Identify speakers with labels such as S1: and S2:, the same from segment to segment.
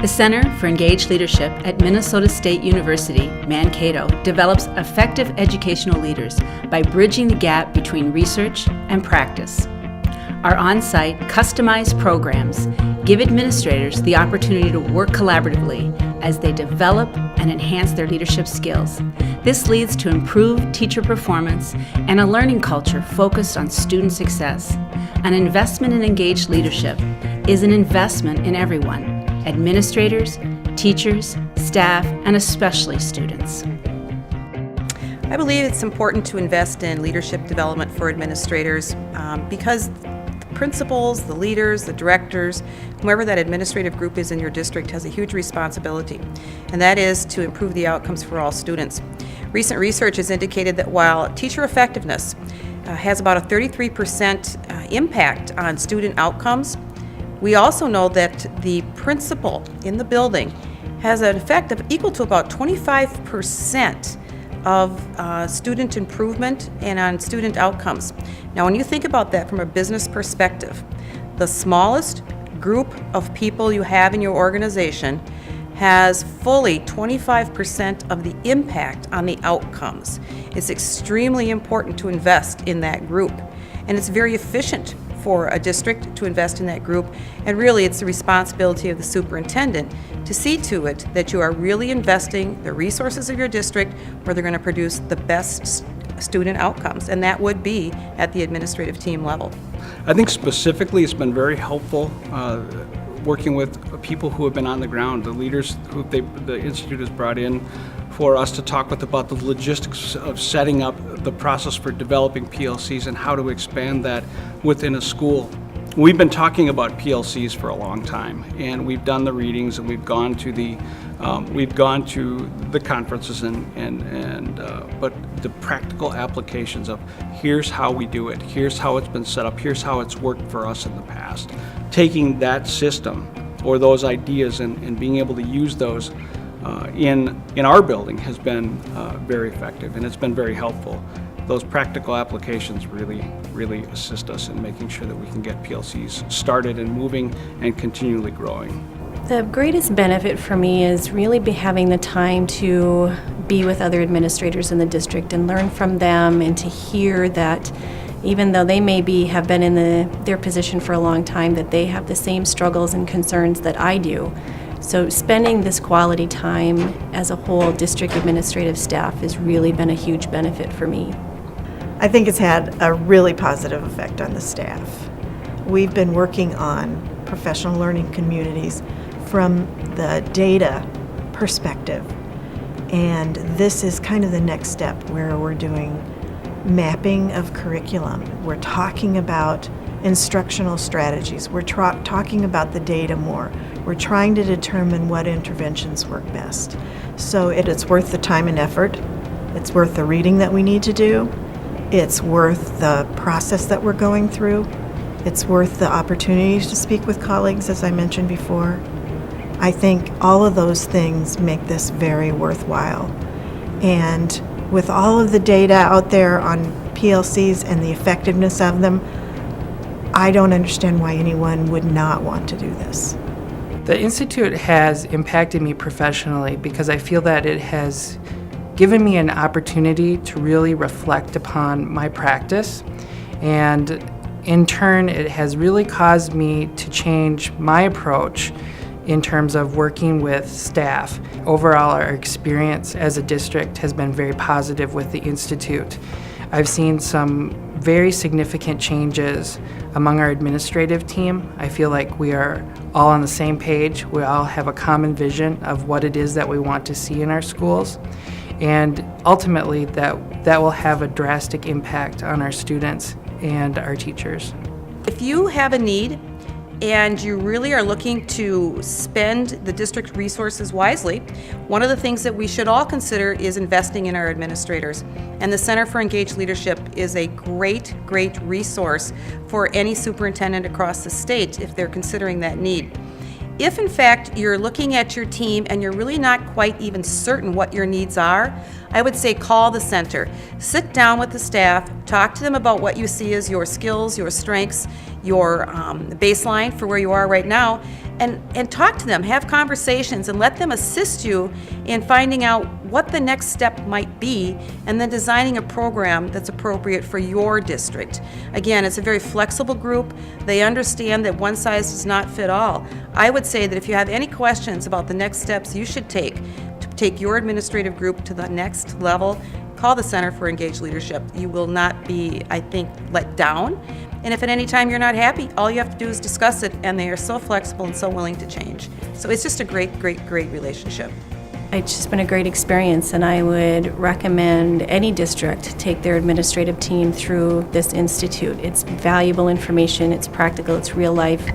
S1: The Center for Engaged Leadership at Minnesota State University, Mankato, develops effective educational leaders by bridging the gap between research and practice. Our on-site, customized programs give administrators the opportunity to work collaboratively as they develop and enhance their leadership skills. This leads to improved teacher performance and a learning culture focused on student success. An investment in engaged leadership is an investment in everyone: administrators, teachers, staff, and especially students.
S2: I believe it's important to invest in leadership development for administrators because the principals, the leaders, the directors, whoever that administrative group is in your district has a huge responsibility, and that is to improve the outcomes for all students. Recent research has indicated that while teacher effectiveness has about a 33% impact on student outcomes, we also know that the principal in the building has an effect of equal to about 25% of student improvement and on student outcomes. Now, when you think about that from a business perspective, the smallest group of people you have in your organization has fully 25% of the impact on the outcomes. It's extremely important to invest in that group, and it's very efficient for a district to invest in that group, and really it's the responsibility of the superintendent to see to it that you are really investing the resources of your district where they're going to produce the best student outcomes, and that would be at the administrative team level.
S3: I think specifically it's been very helpful working with people who have been on the ground, the leaders who the Institute has brought in for us to talk with about the logistics of setting up the process for developing PLCs and how to expand that within a school. We've been talking about PLCs for a long time, and we've done the readings and we've gone to the conferences but the practical applications of here's how we do it, here's how it's been set up, here's how it's worked for us in the past. Taking that system or those ideas and being able to use those in our building has been very effective, and it's been very helpful. Those practical applications really assist us in making sure that we can get PLCs started and moving and continually growing.
S4: The greatest benefit for me is really having the time to be with other administrators in the district and learn from them, and to hear that even though they have been in their position for a long time, that they have the same struggles and concerns that I do. So spending this quality time as a whole district administrative staff has really been a huge benefit for me.
S5: I think it's had a really positive effect on the staff. We've been working on professional learning communities from the data perspective, and this is kind of the next step where we're doing mapping of curriculum. We're talking about instructional strategies. We're talking about the data more. We're trying to determine what interventions work best. So it's worth the time and effort. It's worth the reading that we need to do. It's worth the process that we're going through. It's worth the opportunity to speak with colleagues, as I mentioned before. I think all of those things make this very worthwhile. And with all of the data out there on PLCs and the effectiveness of them, I don't understand why anyone would not want to do this.
S6: The Institute has impacted me professionally because I feel that it has given me an opportunity to really reflect upon my practice, and in turn it has really caused me to change my approach in terms of working with staff. Overall, our experience as a district has been very positive with the Institute. I've seen some very significant changes among our administrative team. I feel like we are all on the same page. We all have a common vision of what it is that we want to see in our schools. And ultimately, that will have a drastic impact on our students and our teachers.
S2: If you have a need and you really are looking to spend the district resources wisely, one of the things that we should all consider is investing in our administrators. And the Center for Engaged Leadership is a great resource for any superintendent across the state if they're considering that need. If in fact you're looking at your team and you're really not quite even certain what your needs are, I would say call the center. Sit down with the staff, talk to them about what you see as your skills, your strengths, your baseline for where you are right now, and talk to them, have conversations, and let them assist you in finding out what the next step might be, and then designing a program that's appropriate for your district. Again, it's a very flexible group. They understand that one size does not fit all. I would say that if you have any questions about the next steps you should take to take your administrative group to the next level, call the Center for Engaged Leadership. You will not be, I think, let down. And if at any time you're not happy, all you have to do is discuss it, and they are so flexible and so willing to change. So it's just a great, great, great relationship.
S4: It's just been a great experience, and I would recommend any district take their administrative team through this institute. It's valuable information, it's practical, it's real life.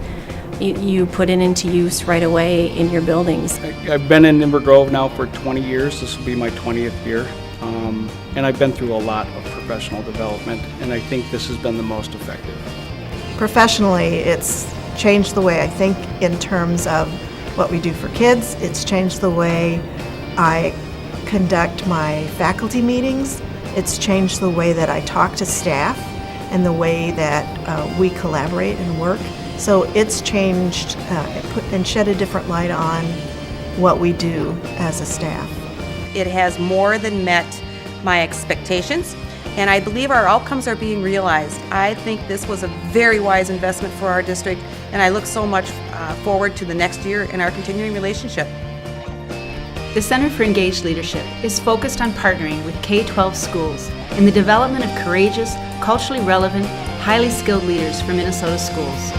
S4: You put it into use right away in your buildings.
S3: I've been in Inver Grove now for 20 years. This will be my 20th year. And I've been through a lot of professional development, and I think this has been the most effective.
S5: Professionally, it's changed the way I think in terms of what we do for kids. It's changed the way I conduct my faculty meetings. It's changed the way that I talk to staff and the way that we collaborate and work. So it's changed and shed a different light on what we do as a staff.
S2: It has more than met my expectations, and I believe our outcomes are being realized. I think this was a very wise investment for our district, and I look so much forward to the next year in our continuing relationship.
S1: The Center for Engaged Leadership is focused on partnering with K-12 schools in the development of courageous, culturally relevant, highly skilled leaders for Minnesota schools.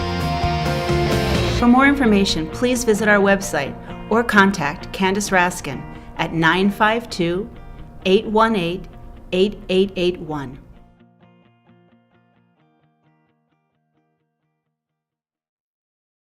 S1: For more information, please visit our website or contact Candace Raskin at 952-818-8881.